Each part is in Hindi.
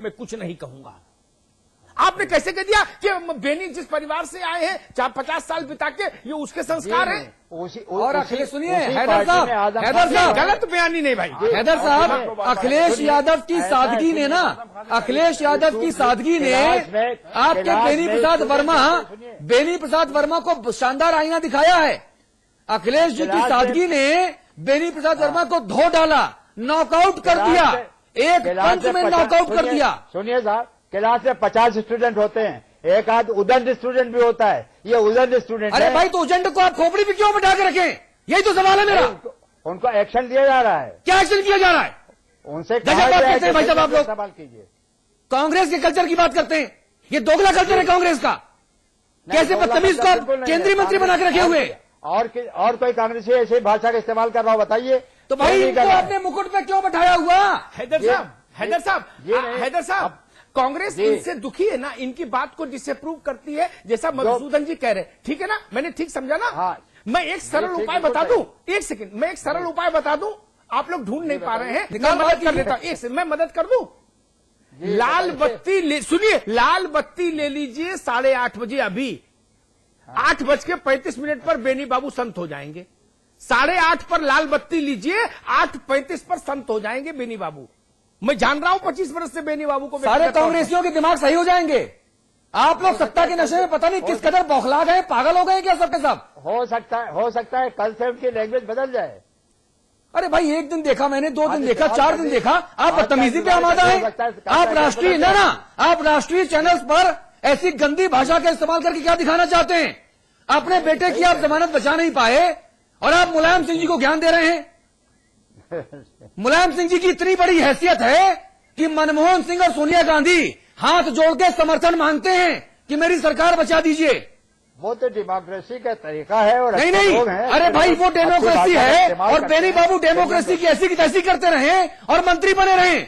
मैं कुछ नहीं कहूंगा। आपने कैसे कह दिया कि बेनी जिस परिवार से आए हैं 50 साल बिता के, ये उसके संस्कार हैं? और अखिलेश सुनिए, हैदर साहब गलत बयानी नहीं भाई। हैदर साहब, अखिलेश यादव की सादगी ने ना, अखिलेश यादव की सादगी ने आपके बेनी प्रसाद वर्मा को शानदार आईना दिखाया है। अखिलेश जी की सादगी ने बेनी प्रसाद वर्मा को धो डाला, नॉकआउट कर दिया, एक पंच में नॉकआउट कर दिया। सुनिए साहब, क्लास में 50 स्टूडेंट होते हैं, एक आध उदंड स्टूडेंट भी होता है, ये उदंड स्टूडेंट। अरे भाई, तो उदंड को आप खोपड़ी पे क्यों बिठा के रखें? यही तो सवाल है मेरा। उनको एक्शन दिया जा रहा है। क्या एक्शन किया जा रहा है? उनसे बात करते हैं भाई साहब, आप लोग सवाल कीजिए। कांग्रेस के कल्चर की बात करते हैं, ये दोगला कल्चर है कांग्रेस का। कैसे बदतमीज को केंद्रीय मंत्री बना के रखे हुए। और कोई कांग्रेसी ऐसी भाषा का इस्तेमाल कर रहा हो बताइए। तो भाई इनको आपने मुकुट पे क्यों बैठाया हुआ? हैदर साहब, कांग्रेस इनसे दुखी है ना, इनकी बात को डिसअप्रूव करती है, जैसा मधुसूदन जी कह रहे हैं। ठीक है ना, मैंने ठीक समझा ना? हाँ। मैं एक सरल उपाय बता दूं, एक सेकंड, मैं एक सरल उपाय बता दूं, आप लोग ढूंढ नहीं पा रहे हैं, मैं मदद कर लेता हूं। एक सेकंड, मैं मदद कर दूं। लाल बत्ती सुनिए, लाल बत्ती ले लीजिए 8:30 बजे। अभी 8:35 पर बेनी बाबू संत हो जाएंगे। 8:30 पर लाल बत्ती लीजिए, 8:35 पर संत हो जाएंगे बेनी बाबू। मैं जान रहा हूं 25 वर्ष से बेनी बाबू को। सारे कांग्रेसियों के दिमाग सही हो जाएंगे। आप लोग सत्ता के नशे में पता नहीं किस कदर बौखला गए, पागल हो गए क्या सबके सब? हो सकता है कल से उनकी लैंग्वेज बदल जाए। अरे भाई, एक दिन देखा मैंने, 2 दिन देखा, 4 दिन देखा, आप बदतमीजी पे आमादा है। आप राष्ट्रीय चैनल्स पर ऐसी गंदी भाषा का इस्तेमाल करके क्या दिखाना चाहते हैं? अपने बेटे की आप जमानत बचा नहीं पाए और आप मुलायम सिंह जी को ज्ञान दे रहे हैं। मुलायम सिंह जी की इतनी बड़ी हैसियत है कि मनमोहन सिंह और सोनिया गांधी हाथ जोड़ के समर्थन मांगते हैं कि मेरी सरकार बचा दीजिए। वो तो डेमोक्रेसी का तरीका है। और नहीं, अरे भाई, वो डेमोक्रेसी है और बेनी बाबू डेमोक्रेसी की ऐसी की तैसी करते रहे और मंत्री बने रहे।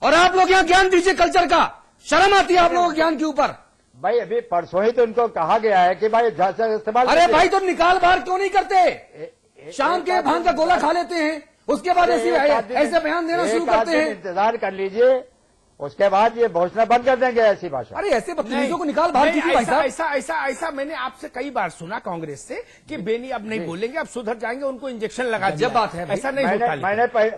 और आप लोग यहाँ ज्ञान दीजिए कल्चर का। शर्म आती है आप लोगों को ज्ञान के ऊपर। भाई अभी परसों ही तो उनको कहा गया है कि भाई इस्तेमाल। अरे भाई, तो निकाल बाहर क्यों नहीं करते? शाम के भांग का गोला खा लेते हैं, उसके बाद ऐसे बयान देना शुरू करते हैं। इंतजार कर लीजिए, उसके बाद ये घोषणा बंद कर देंगे ऐसी भाषा। अरे ऐसे बदतमीजों को निकाल बाहर कीजिए भाई साहब। ऐसा मैंने आपसे कई बार सुना कांग्रेस से कि बेनी अब नहीं बोलेंगे, अब सुधर जाएंगे, उनको इंजेक्शन लगा दिया। जब बात है ऐसा नहीं होता।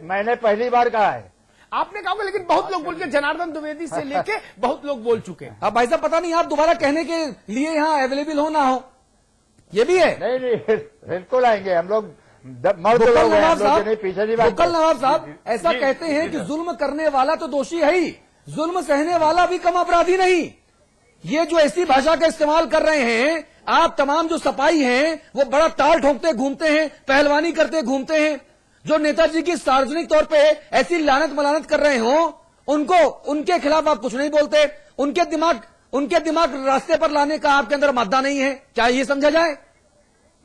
मैंने पहली बार कहा है। आपने कहा होगा, लेकिन बहुत लोग बोल के, जनार्दन द्विवेदी से लेके बहुत लोग बोल चुके हैं। अब भाई साहब, पता नहीं आप दोबारा कहने के लिए यहाँ अवेलेबल हो ना हो, ये भी है। नहीं, बिल्कुल आएंगे हम लोग। बुक्कल नवाब साहब ऐसा कहते हैं कि जुल्म करने वाला तो दोषी है ही, जुल्म सहने वाला भी कम अपराधी नहीं। ये जो ऐसी भाषा का इस्तेमाल कर रहे हैं, आप तमाम जो सपाई हैं वो बड़ा ताल ठोकते घूमते हैं, पहलवानी करते घूमते हैं। जो नेताजी की सार्वजनिक तौर पे ऐसी लानत मलानत कर रहे हो, उनके खिलाफ आप कुछ नहीं बोलते। उनके दिमाग रास्ते पर लाने का आपके अंदर मादा नहीं है। क्या ये समझा जाए?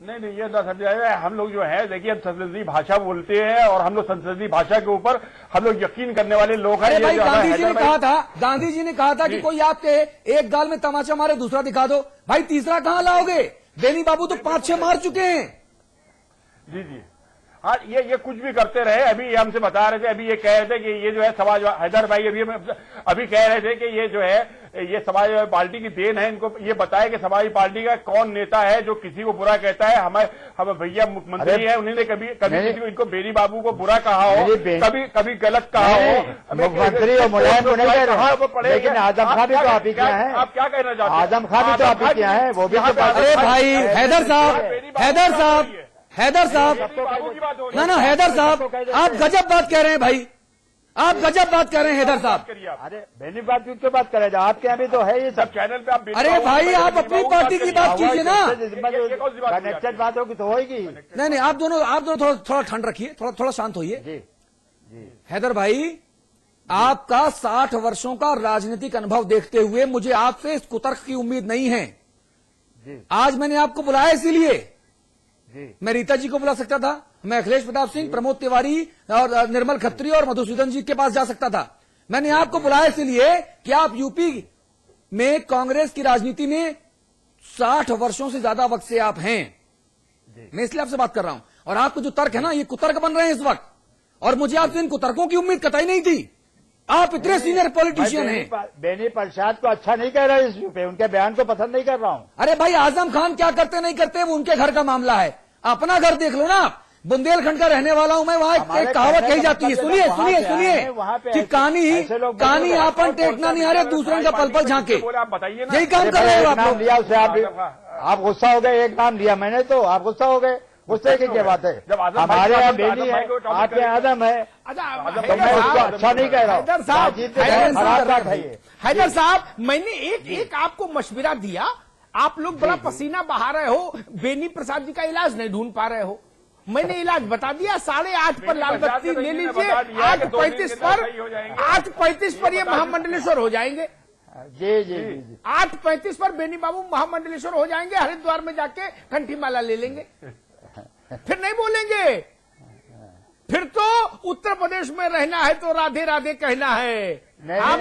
नहीं, ये ना समझा जाए। हम लोग जो है, देखिए, हम संसदीय भाषा बोलते हैं और हम लोग संसदीय भाषा के ऊपर हम लोग यकीन करने वाले लोग हैं। अरे भाई, गांधी जी ने कहा था कि कोई आपके एक गाल में तमाचा मारे दूसरा दिखा दो। भाई, तीसरा कहां लाओगे? बेनी बाबू तो 5-6 मार चुके हैं। जी हाँ, ये कुछ भी करते रहे। अभी ये हमसे बता रहे थे, अभी ये कह रहे थे कि ये जो है समाज, हैदर भाई अभी कह रहे थे कि ये जो है, ये समाजवादी पार्टी की देन है। इनको ये बताया कि समाजवादी पार्टी का कौन नेता है जो किसी को बुरा कहता है। हम भैया मुख्यमंत्री है, उन्होंने कभी किसी को, इनको बेनी बाबू को बुरा कहा हो, कभी गलत कहा हो। मुख्यमंत्री और मुलायम को नहीं कह रहे, लेकिन आजम खां भी तो आप ही किया है। आप क्या कहना चाहते हैं? आजम खां भी तो आप ही किया है, वो भी। अरे भाई, हैदर साहब, ना हैदर साहब, आप गजब बात कह रहे हैं भाई, आप गजब बात कर रहे हैं हैदर साहब। अरे बेनी बात क्यों बात कर रहे हैं? आपके यहाँ भी तो है ये सब चैनल पे। आप अरे भाई, आप अपनी पार्टी की बात कीजिए ना। कनेक्टेड बात होगी तो होगी। नहीं, आप दोनों थोड़ा ठंड रखिए, थोड़ा शांत होइए। जी। हैदर भाई, आपका 60 वर्षों का राजनीतिक अनुभव देखते हुए मुझे आपसे इस कुतर्क की उम्मीद नहीं है। आज मैंने आपको बुलाया इसीलिए। मैं रीता जी को बुला सकता था, मैं अखिलेश प्रताप सिंह, प्रमोद तिवारी और निर्मल खत्री और मधुसूदन जी के पास जा सकता था। मैंने आपको बुलाया इसलिए कि आप यूपी में कांग्रेस की राजनीति में 60 वर्षों से ज्यादा वक्त से आप हैं। मैं इसलिए आपसे बात कर रहा हूं। और आपको जो तर्क है ना, ये कुतर्क बन रहे हैं इस वक्त, और मुझे आपसे इन कुतर्कों की उम्मीद कतई नहीं थी। आप इतने सीनियर पॉलिटिशियन हैं। बेनी प्रसाद को अच्छा नहीं कह रहा इस इश्यू पे, उनके बयान को पसंद नहीं कर रहा हूँ। अरे भाई आजम खान क्या करते नहीं करते वो उनके घर का मामला है, अपना घर देख लो ना। बुंदेलखंड का रहने वाला हूं मैं, वहां एक कहावत कही जाती है, सुनिए सुनिए सुनिए कि कहानी आपन टेकना नहीं आ रहे, दूसरों का पल पल झांके। आप बताइए ना, यही काम कर रहे हो आप लोग। लिया उसे, आप गुस्सा हो गए, एक नाम लिया मैंने तो आप गुस्सा हो गए। गुस्से की क्या बात है, हमारे यहाँ बेनी है, आपके आदम है, तो मैं उसको अच्छा नहीं कह रहा हूँ। हैदर साहब, मैंने एक आपको मशविरा दिया, आप लोग बड़ा पसीना बहा रहे हो, बेनी प्रसाद जी का इलाज नहीं ढूंढ पा रहे हो। मैंने इलाज बता दिया, 8:30 पर लाल बत्ती ले लीजिए, 8:35 पर ये महामंडलेश्वर हो जाएंगे। जी जी जी 8:35 पर बेनी बाबू महामंडलेश्वर हो जाएंगे, हरिद्वार में जाके कंठी माला ले लेंगे, फिर नहीं बोलेंगे। फिर तो उत्तर प्रदेश में रहना है तो राधे राधे कहना है। आप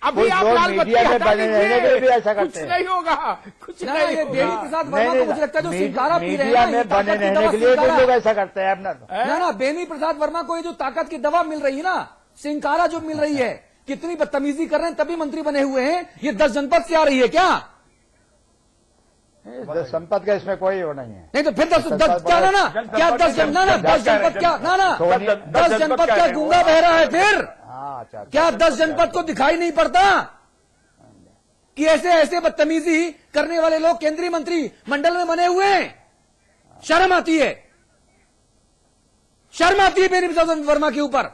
अभी आप लाल बत्ती हटा दीजिए, कुछ नहीं होगा, कुछ नहीं होगा। बेनी प्रसाद वर्मा को मुझे लगता है जो सिंगारा पी रहे मीडिया में बने रहने के लिए कुछ लोग ऐसा करते हैं अपना। ना बेनी प्रसाद वर्मा को ये जो ताकत की दवा मिल रही है ना, सिंकारा जो मिल रही है, कितनी बदतमीजी कर रहे हैं तभी मंत्री बने हुए हैं। ये 10 जनपद से आ रही है क्या? संपद का इसमें कोई वो नहीं है। नहीं तो फिर 10 क्या ना क्या 10 जनपद क्या ना 10 जनपद क्या गूंगा बह रहा है फिर? क्या 10 जनपद को दिखाई नहीं पड़ता कि ऐसे ऐसे बदतमीजी करने वाले लोग केंद्रीय मंत्री मंडल में बने हुए हैं? शर्म आती है, शर्म आती है बेनी प्रसाद वर्मा के ऊपर।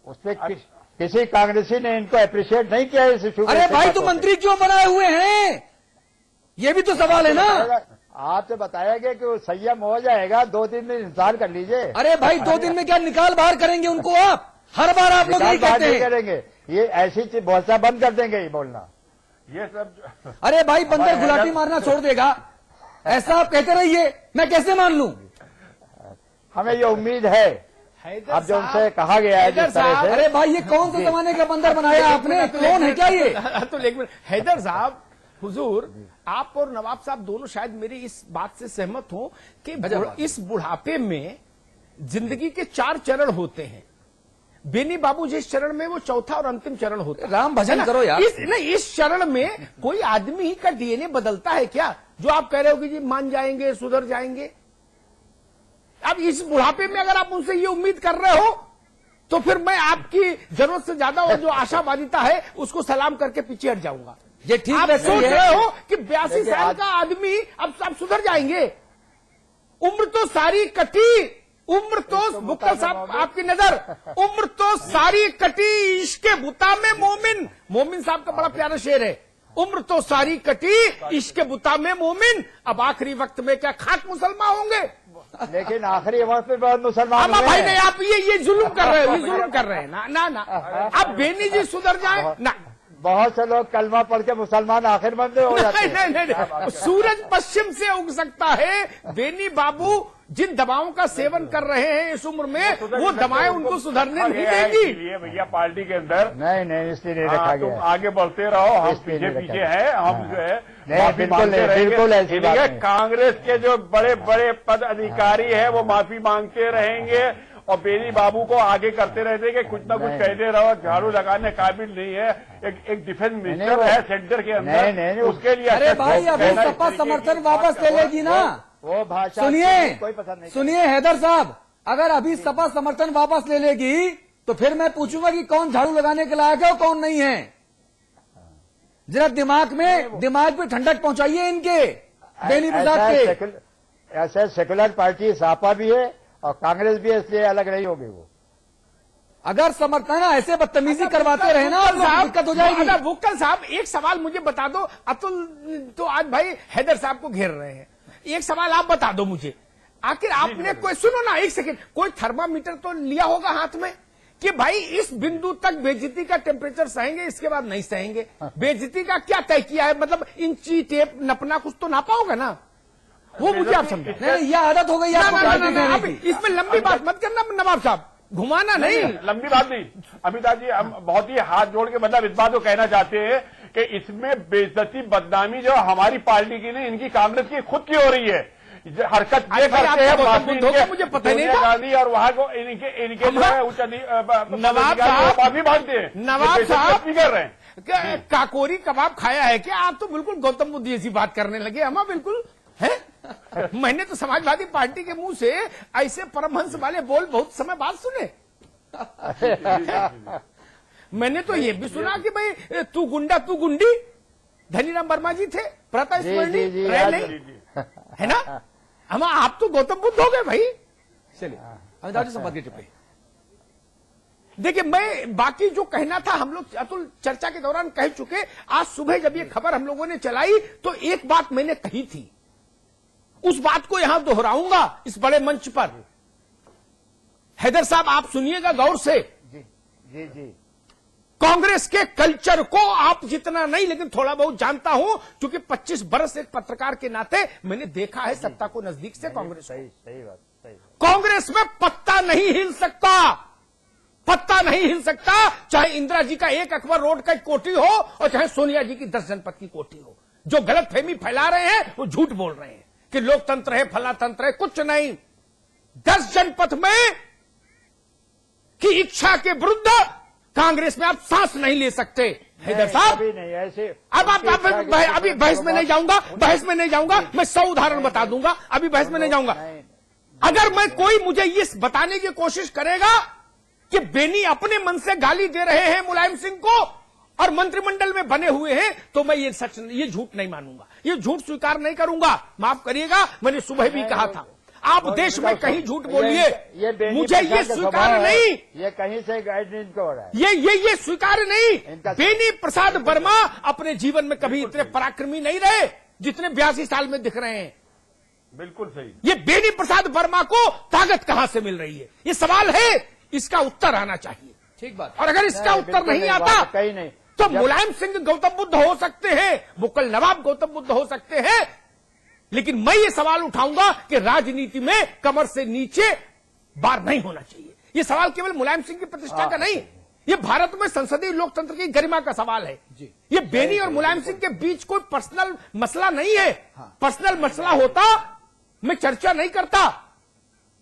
उसपे किसी कांग्रेसी ने इनको अप्रिशिएट नहीं किया इस इशू। अरे भाई तो मंत्री क्यों बनाए हुए हैं, ये भी तो सवाल है ना। आपसे बताया गया कि वो संयम हो जाएगा, 2-3 दिन इंतजार कर लीजिए। अरे भाई 2 दिन में क्या निकाल बाहर करेंगे उनको? आप हर बार आप लोग यही कहते हैं करेंगे, ये ऐसी चीज बहुत सा बंद कर देंगे ये बोलना, ये सब। अरे भाई बंदर गुलाटी मारना छोड़ देगा, ऐसा आप कहते रहिए, मैं कैसे मान लूं? हमें ये उम्मीद है। अब जो उनसे कहा गया है जिस तरह से। अरे भाई ये कौन से जमाने का बंदर बनाया आपने, कौन है क्या ये? तो लेकिन हैदर साहब, हुजूर, आप और नवाब साहब दोनों शायद मेरी इस बात से सहमत हो कि इस बुढ़ापे में जिंदगी के 4 चरण होते हैं। बेनी बाबू जिस चरण में, वो चौथा और अंतिम चरण होता है। राम भजन करो यार। इस चरण में कोई आदमी का डीएनए बदलता है क्या, जो आप कह रहे हो कि जी मान जाएंगे, सुधर जाएंगे? अब इस बुढ़ापे में अगर आप उनसे ये उम्मीद कर रहे हो तो फिर मैं आपकी जरूरत से ज्यादा और जो आशावादिता है उसको सलाम करके पीछे हट जाऊंगा। ये ठीक आप सोच रहे हो कि 82 साल का आदमी अब सुधर जाएंगे? उम्र तो सारी कटी, उम्र तो बुक्कल साहब आपकी नजर, उम्र तो सारी कटी इश्क बुता में मोमिन। मोमिन साहब का बड़ा प्यारा शेर है, उम्र तो सारी कटी इश्क बुता में मोमिन, अब आखिरी वक्त में क्या खाक मुसलमान होंगे? लेकिन आखिरी वक्त में बहुत मुसलमान भाई नहीं, आप ये जुल्म कर रहे हो, ये जुल्म कर रहे हैं ना। अब बेनी जी सुधर जाए ना। बहुत से लोग कलमा पढ़ के मुसलमान आखिर बंदे हो जाते हैं। नहीं। सूरज पश्चिम से उग सकता है। बेनी बाबू जिन दवाओं का सेवन कर रहे हैं इस उम्र में, वो दवाएं उनको सुधरने नहीं देगी। भैया पार्टी के अंदर नहीं इसलिए नहीं रखा गया। तुम आगे बढ़ते रहो, हम पीछे है, हम जो है बिल्कुल ऐसी बात नहीं। कांग्रेस के जो बड़े बड़े पद अधिकारी है वो माफी मांगते रहेंगे और बेनी बाबू को आगे करते रहते कि कुछ ना कुछ कहते रहो, झाड़ू लगाने काबिल नहीं है। एक डिफेंस मिनिस्टर है सेंटर के अंदर, उसके लिए। अरे भाई अभी सपा समर्थन वापस ले लेगी ना, वो भाषा कोई पसंद नहीं। सुनिए हैदर साहब, अगर अभी सपा समर्थन वापस ले लेगी तो फिर मैं पूछूंगा कि कौन झाड़ू लगाने के लायक है और कौन नहीं है। जरा दिमाग पे ठंडक पहुंचाइए इनके, बेनी प्रसाद के। ऐसे सेकुलर पार्टी सपा भी है और कांग्रेस भी है, इसलिए अलग नहीं होगी वो। अगर समर्थन ऐसे बदतमीजी करवाते रहे ना दिक्कत हो जाएगी। वोकल साहब एक सवाल मुझे बता दो, अतुल तो आज भाई हैदर साहब को घेर रहे हैं, एक सवाल आप बता दो मुझे, आखिर आपने कोई, सुनो ना एक सेकंड, कोई थर्मामीटर तो लिया होगा हाथ में कि भाई इस बिंदु तक बेइज्जती का टेम्परेचर सहेंगे, इसके बाद नहीं सहेंगे? बेइज्जती का क्या तय किया है, मतलब इंची टेप नपना कुछ तो नापा होगा ना, वो मुझे आप समझे। नहीं यह आदत हो गई आपको। इसमें लंबी बात मत करना नवाब साहब, घुमाना नहीं। लंबी बात नहीं अमिताभ जी, हम बहुत ही हाथ जोड़ के मतलब इस बात को कहना चाहते हैं कि इसमें बेइज्जती बदनामी जो हमारी पार्टी की नहीं, इनकी कांग्रेस की खुद की हो रही है। हरकत ये भाई, करते हैं आप माफी बुद्ध हो गए, मुझे पता ही नहीं था। गांधी और वहां को इनके जो है उच्च नवाब साहब माफी मांगते हैं, नवाब साहब नहीं कर रहे हैं। काकोरी कबाब खाया है क्या? आप तो बिल्कुल गौतम बुद्ध जैसी बात करने लगे। हम बिल्कुल है। मैंने तो समाजवादी पार्टी के मुंह से ऐसे परमहंस वाले बोल बहुत समय बाद सुने। मैंने तो ये भी सुना कि भाई तू गुंडा तू गुंडी, धनीराम वर्मा जी थे, प्रता स्मरणी रहे नहीं, है ना? हम आप तो गौतम बुद्ध हो गए भाई। चलिए अमिताभ जी संवाद की टिप्पणी। देखिए, मैं बाकी जो कहना था हम लोग अतुल चर्चा के दौरान कह चुके। आज सुबह जब ये खबर हम लोगों ने चलाई तो एक बात मैंने कही थी, उस बात को यहां दोहराऊंगा इस बड़े मंच पर। हैदर साहब, आप सुनिएगा गौर से। जी जी, कांग्रेस के कल्चर को आप जितना नहीं लेकिन थोड़ा बहुत जानता हूं, क्योंकि 25 बरस एक पत्रकार के नाते मैंने देखा है सत्ता को नजदीक से। कांग्रेस सही बात, सही। कांग्रेस में पत्ता नहीं हिल सकता, पत्ता नहीं हिल सकता, चाहे इंदिरा जी का 1 अकबर रोड का कोठी हो और चाहे सोनिया जी की 10 जनपद की कोठी हो। जो गलत फहमी फैला रहे हैं वो झूठ बोल रहे हैं कि लोकतंत्र है, फला तंत्र है, कुछ नहीं। 10 जनपद में की इच्छा के विरुद्ध कांग्रेस में आप सांस नहीं ले सकते। हैदर साहब, अभी नहीं ऐसे। अब आप अभी बहस में नहीं जाऊंगा, बहस में नहीं जाऊंगा। मैं 100 उदाहरण बता दूंगा, अभी बहस में नहीं जाऊंगा। अगर मैं कोई मुझे ये बताने की कोशिश करेगा कि बेनी अपने मन से गाली दे रहे हैं मुलायम सिंह को और मंत्रिमंडल में बने हुए हैं, तो मैं ये झूठ नहीं मानूंगा, ये झूठ स्वीकार नहीं करूंगा। माफ करिएगा, मैंने सुबह भी कहा था, आप देश में कहीं झूठ बोलिए, मुझे ये स्वीकार नहीं। ये कहीं से गाइडेंस हो रहा है, ये स्वीकार नहीं। बेनी प्रसाद वर्मा अपने जीवन में कभी इतने पराक्रमी नहीं रहे जितने 82 साल में दिख रहे हैं। बिल्कुल सही। ये बेनी प्रसाद वर्मा को ताकत कहां से मिल रही है, ये सवाल है, इसका उत्तर आना चाहिए। ठीक बात। और अगर इसका उत्तर नहीं आता कहीं नहीं, तो मुलायम सिंह गौतम बुद्ध हो सकते हैं, मुकुल नवाब गौतम बुद्ध हो सकते हैं, लेकिन मैं ये सवाल उठाऊंगा कि राजनीति में कमर से नीचे बार नहीं होना चाहिए। ये सवाल केवल मुलायम सिंह की प्रतिष्ठा का नहीं, ये भारत में संसदीय लोकतंत्र की गरिमा का सवाल है। ये बेनी और मुलायम सिंह के बीच कोई पर्सनल मसला नहीं है। पर्सनल मसला होता मैं चर्चा नहीं करता,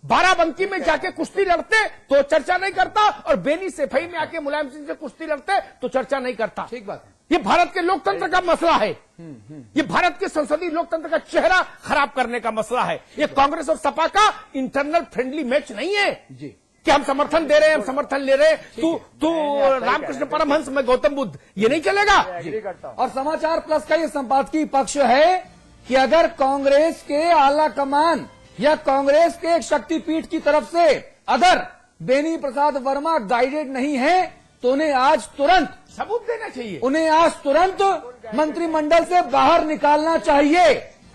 बाराबंकी में जाके कुश्ती लड़ते तो चर्चा नहीं करता, और बेनी सेफई में आके मुलायम सिंह से कुश्ती लड़ते तो चर्चा नहीं करता। ठीक बात है। ये भारत के लोकतंत्र का मसला है, ये भारत के संसदीय लोकतंत्र का चेहरा खराब करने का मसला है। ये कांग्रेस और सपा का इंटरनल फ्रेंडली मैच नहीं है जी कि हम समर्थन दे रहे हैं, हम समर्थन ले रहे हैं, तू रामकृष्ण परमहंस, मैं गौतम बुद्ध, ये नहीं चलेगा। और समाचार प्लस का ये संपादकीय पक्ष है कि अगर कांग्रेस के आला कमान या कांग्रेस के एक शक्तिपीठ की तरफ से अगर बेनी प्रसाद वर्मा गाइडेड नहीं है तो उन्हें आज तुरंत सबूत देना चाहिए, उन्हें आज तुरंत मंत्रिमंडल से बाहर निकालना चाहिए।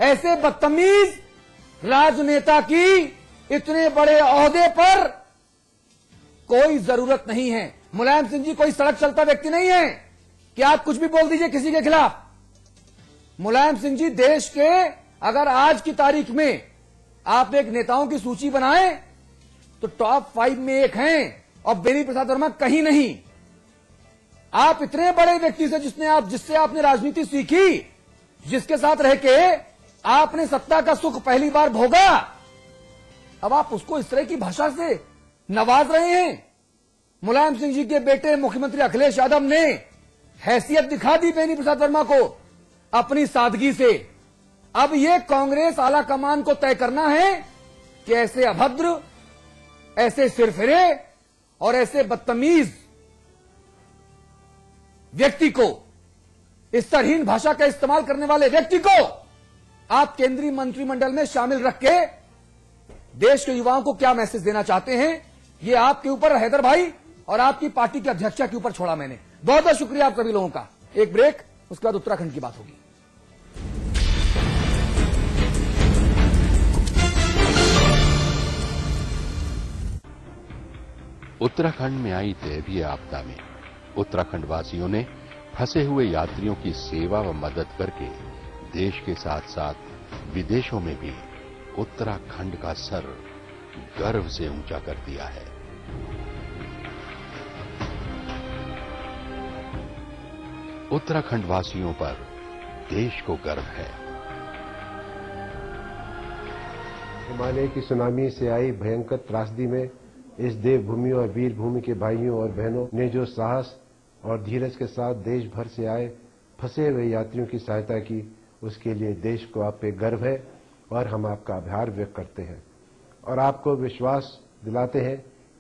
ऐसे बदतमीज राजनेता की इतने बड़े ओहदे पर कोई जरूरत नहीं है। मुलायम सिंह जी कोई सड़क चलता व्यक्ति नहीं है कि आप कुछ भी बोल दीजिए किसी के खिलाफ। मुलायम सिंह जी देश के, अगर आज की तारीख में आप एक नेताओं की सूची बनाएं तो टॉप 5 में एक हैं, और बेनी प्रसाद वर्मा कहीं नहीं। आप इतने बड़े व्यक्ति से जिससे आपने राजनीति सीखी, जिसके साथ रह के आपने सत्ता का सुख पहली बार भोगा, अब आप उसको इस तरह की भाषा से नवाज रहे हैं। मुलायम सिंह जी के बेटे मुख्यमंत्री अखिलेश यादव ने हैसियत दिखा दी बेनी प्रसाद वर्मा को अपनी सादगी से। अब ये कांग्रेस आला कमान को तय करना है कि ऐसे अभद्र, ऐसे सिरफिरे और ऐसे बदतमीज व्यक्ति को, इस तरहीन भाषा का इस्तेमाल करने वाले व्यक्ति को आप केंद्रीय मंत्रिमंडल में शामिल रख के देश के युवाओं को क्या मैसेज देना चाहते हैं, ये आपके ऊपर, हैदर भाई और आपकी पार्टी के अध्यक्षा के ऊपर छोड़ा मैंने। बहुत बहुत शुक्रिया आप सभी लोगों का। एक ब्रेक, उसके बाद उत्तराखंड की बात होगी। उत्तराखंड में आई दैवीय आपदा में उत्तराखंड वासियों ने फंसे हुए यात्रियों की सेवा व मदद करके देश के साथ साथ विदेशों में भी उत्तराखंड का सर गर्व से ऊंचा कर दिया है। उत्तराखंड वासियों पर देश को गर्व है। हिमालय की सुनामी से आई भयंकर त्रासदी में इस देवभूमि और वीर भूमि के भाइयों और बहनों ने जो साहस और धीरज के साथ देश भर से आए फंसे हुए यात्रियों की सहायता की, उसके लिए देश को आप पे गर्व है और हम आपका आभार व्यक्त करते हैं और आपको विश्वास दिलाते हैं